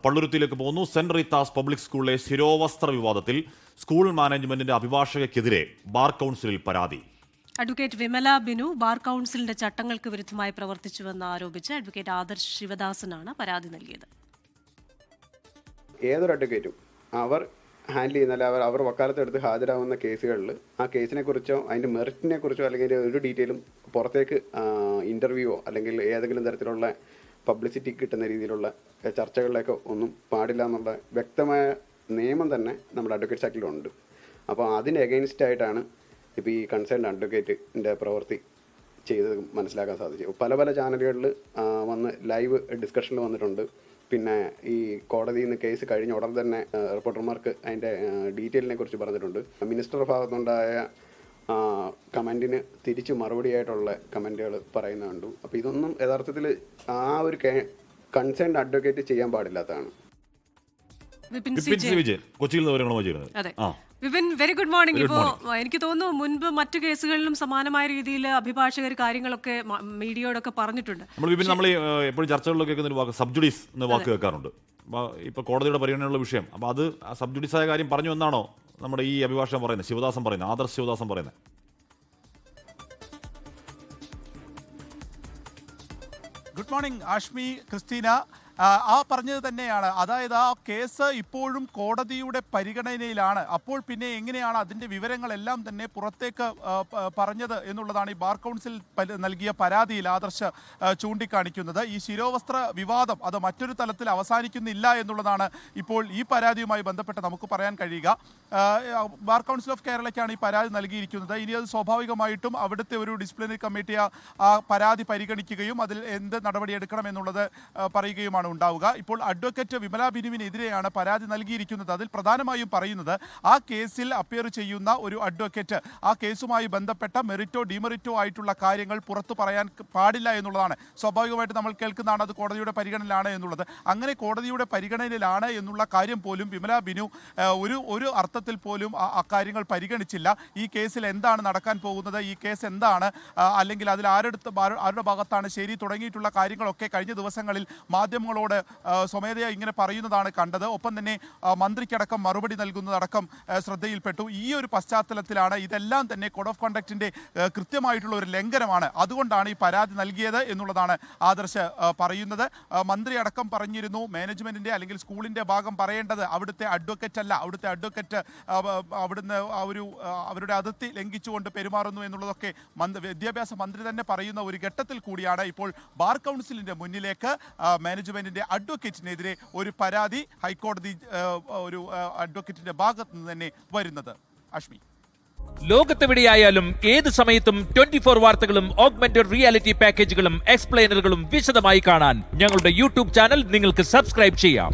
പള്ളുരുത്തിയിലേക്ക് പോകുന്നു. Saint Rita's public സ്കൂളിലെ ശിരോവസ്ത്ര വിവാദത്തിൽ സ്കൂൾ മാനേജ്മെന്റിന്റെ അഭിഭാഷകയ്ക്കെതിരെ ബാർ കൌൺസിലിൽ പരാതി. അഡ്വക്കേറ്റ് വിമല ബിനു ബാർ കൌൺസിലിന്റെ ചട്ടങ്ങൾക്ക് വിരുദ്ധമായി പ്രവർത്തിച്ചുവെന്ന് ആരോപിച്ച് അഡ്വക്കേറ്റ് ആദർശ് ശിവദാസനാണ് പരാതി നൽകിയത്. ഏതൊരു അഡ്വക്കേറ്റും അവർ ഹാൻഡിൽ ചെയ്യുന്ന അവർ വക്കാലത്തെടുത്ത് ഹാജരാകുന്ന കേസുകളിൽ ആ കേസിനെ കുറിച്ചോ അതിൻ്റെ മെറിറ്റിനെ കുറിച്ചോ അല്ലെങ്കിൽ ഒരു ഡീറ്റെയിലും പുറത്തേക്ക് ഇൻ്റർവ്യൂവോ അല്ലെങ്കിൽ ഏതെങ്കിലും തരത്തിലുള്ള പബ്ലിസിറ്റി കിട്ടുന്ന രീതിയിലുള്ള ചർച്ചകളിലേക്ക് ഒന്നും പാടില്ല എന്നുള്ള വ്യക്തമായ നിയമം തന്നെ നമ്മുടെ അഡ്വക്കേറ്റ്സ് ആക്ടിലുണ്ട്. അപ്പോൾ അതിന് എഗെയിൻസ്റ്റ് ആയിട്ടാണ് ഇപ്പോൾ ഈ കൺസേൺഡ് അഡ്വക്കേറ്റിൻ്റെ പ്രവൃത്തി ചെയ്തത് മനസ്സിലാക്കാൻ സാധിച്ചു. പല ചാനലുകളിൽ വന്ന് ലൈവ് ഡിസ്കഷനിൽ വന്നിട്ടുണ്ട്. പിന്നെ ഈ കോടതിയിൽ നിന്ന് കേസ് കഴിഞ്ഞ ഉടൻ തന്നെ റിപ്പോർട്ടർമാർക്ക് അതിൻ്റെ ഡീറ്റെയിലിനെ കുറിച്ച് പറഞ്ഞിട്ടുണ്ട്. മിനിസ്റ്റർ ഭാഗത്തുണ്ടായ കമൻറ്റിന് തിരിച്ച് മറുപടിയായിട്ടുള്ള കമൻറ്റുകൾ പറയുന്നുണ്ട്. അപ്പോൾ ഇതൊന്നും യഥാർത്ഥത്തിൽ ആ ഒരു കൺസേൺഡ് അഡ്വക്കേറ്റ് ചെയ്യാൻ പാടില്ലാത്തതാണ്. കൊച്ചിയിൽ നിന്ന് വിപിൻ, വെരി ഗുഡ് മോർണിംഗ്. ഇപ്പോൾ എനിക്ക് തോന്നുന്നു മുൻപ് മറ്റു കേസുകളിലും സമാനമായ രീതിയിൽ അഭിഭാഷകർ കാര്യങ്ങളൊക്കെ മീഡിയയോടൊക്കെ പറഞ്ഞിട്ടുണ്ട്. നമ്മൾ എപ്പോഴും ചർച്ചകളിലൊക്കെ കേൾക്കുന്ന ഒരു വാക്ക് സബ്ജുഡീസ് എന്ന വാക്ക് കേൾക്കാറുണ്ട്. ഇപ്പൊ കോടതിയുടെ പരിഗണനയുള്ള വിഷയം. അപ്പൊ അത് സബ്ജുഡീസ് ആയ കാര്യം പറഞ്ഞു എന്നാണോ നമ്മുടെ ഈ അഭിഭാഷകൻ പറയുന്നത്, ശിവദാസൻ പറയുന്നത്, ആദർശ് ശിവദാസൻ പറയുന്നത്? Good morning Ashmi, Christina. ആ പറഞ്ഞത് തന്നെയാണ്. അതായത് ആ കേസ് ഇപ്പോഴും കോടതിയുടെ പരിഗണനയിലാണ്. അപ്പോൾ പിന്നെ എങ്ങനെയാണ് അതിൻ്റെ വിവരങ്ങളെല്ലാം തന്നെ പുറത്തേക്ക് പറഞ്ഞത് എന്നുള്ളതാണ് ഈ ബാർ കൗൺസിൽ നൽകിയ പരാതിയിൽ ആദർശ് ചൂണ്ടിക്കാണിക്കുന്നത്. ഈ ശിരോവസ്ത്ര വിവാദം അത് മറ്റൊരു തലത്തിൽ അവസാനിക്കുന്നില്ല എന്നുള്ളതാണ് ഇപ്പോൾ ഈ പരാതിയുമായി ബന്ധപ്പെട്ട് നമുക്ക് പറയാൻ കഴിയുക. ബാർ കൗൺസിൽ ഓഫ് കേരളയ്ക്കാണ് ഈ പരാതി നൽകിയിരിക്കുന്നത്. ഇനി അത് സ്വാഭാവികമായിട്ടും അവിടുത്തെ ഒരു ഡിസിപ്ലിനറി കമ്മിറ്റി ആ പരാതി പരിഗണിക്കുകയും അതിൽ എന്ത് നടപടിയെടുക്കണം എന്നുള്ളത് പറയുകയുമാണ് ഉണ്ടാവുക. ഇപ്പോൾ അഡ്വക്കേറ്റ് വിമല ബിനുവിനെതിരെയാണ് പരാതി നൽകിയിരിക്കുന്നത്. അതിൽ പ്രധാനമായും പറയുന്നത് ആ കേസിൽ അപ്പിയർ ചെയ്യുന്ന ഒരു അഡ്വക്കേറ്റ് ആ കേസുമായി ബന്ധപ്പെട്ട മെറിറ്റോ ഡിമെറിറ്റോ ആയിട്ടുള്ള കാര്യങ്ങൾ പുറത്തു പറയാൻ പാടില്ല എന്നുള്ളതാണ്. സ്വാഭാവികമായിട്ട് നമ്മൾ കേൾക്കുന്നതാണ് അത് കോടതിയുടെ പരിഗണനയിലാണ് എന്നുള്ളത്. അങ്ങനെ കോടതിയുടെ പരിഗണനയിലാണ് എന്നുള്ള കാര്യം പോലും വിമല ബിനു ഒരു അർത്ഥത്തിൽ പോലും അക്കാര്യങ്ങൾ പരിഗണിച്ചില്ല. ഈ കേസിൽ എന്താണ് നടക്കാൻ പോകുന്നത്, ഈ കേസ് എന്താണ്, അല്ലെങ്കിൽ അതിൽ ആരുടെ ഭാഗത്താണ് ശരി തുടങ്ങിയിട്ടുള്ള കാര്യങ്ങളൊക്കെ കഴിഞ്ഞ ദിവസങ്ങളിൽ മാധ്യമങ്ങളോട് സ്വമേധയാ ഇങ്ങനെ പറയുന്നതാണ് കണ്ടത്. ഒപ്പം തന്നെ മന്ത്രിക്കടക്കം മറുപടി നൽകുന്നതടക്കം ശ്രദ്ധയിൽപ്പെട്ടു. ഈ ഒരു പശ്ചാത്തലത്തിലാണ് ഇതെല്ലാം തന്നെ കോഡ് ഓഫ് കോണ്ടക്റ്റിന്റെ കൃത്യമായിട്ടുള്ള ഒരു ലംഘനമാണ്, അതുകൊണ്ടാണ് ഈ പരാതി നൽകിയത് എന്നുള്ളതാണ് ആദർശ് പറയുന്നത്. മന്ത്രി അടക്കം പറഞ്ഞിരുന്നു മാനേജ്മെന്റിന്റെ അല്ലെങ്കിൽ സ്കൂളിന്റെ ഭാഗം പറയേണ്ടത് അവിടുത്തെ അഡ്വക്കേറ്റ് അല്ല, അവിടുത്തെ അഡ്വക്കേറ്റ് അവിടുന്ന് അവരുടെ അതിർത്തി ലംഘിച്ചുകൊണ്ട് പെരുമാറുന്നു എന്നുള്ളതൊക്കെ വിദ്യാഭ്യാസ മന്ത്രി തന്നെ പറയുന്ന ഒരു ഘട്ടത്തിൽ കൂടിയാണ് ഇപ്പോൾ ബാർ കൗൺസിലിന്റെ മുന്നിലേക്ക് മാനേജ്മെന്റിന്റെ അഡ്വക്കേറ്റിനെതിരെ ഒരു പരാതി ഹൈക്കോടതി ഒരു അഡ്വക്കേറ്റിന്റെ ഭാഗത്ത് നിന്ന് തന്നെ വരുന്നത്. അഷ്മി, ലോകത്തെവിടെയായാലും ഏത് സമയത്തും 24 വാർത്തകളും ഓഗ്മെന്റഡ് റിയാലിറ്റി പാക്കേജുകളും എക്സ്പ്ലെയിനറുകളും വിശദമായി കാണാൻ ഞങ്ങളുടെ യൂട്യൂബ് ചാനൽ നിങ്ങൾക്ക് സബ്സ്ക്രൈബ് ചെയ്യാം.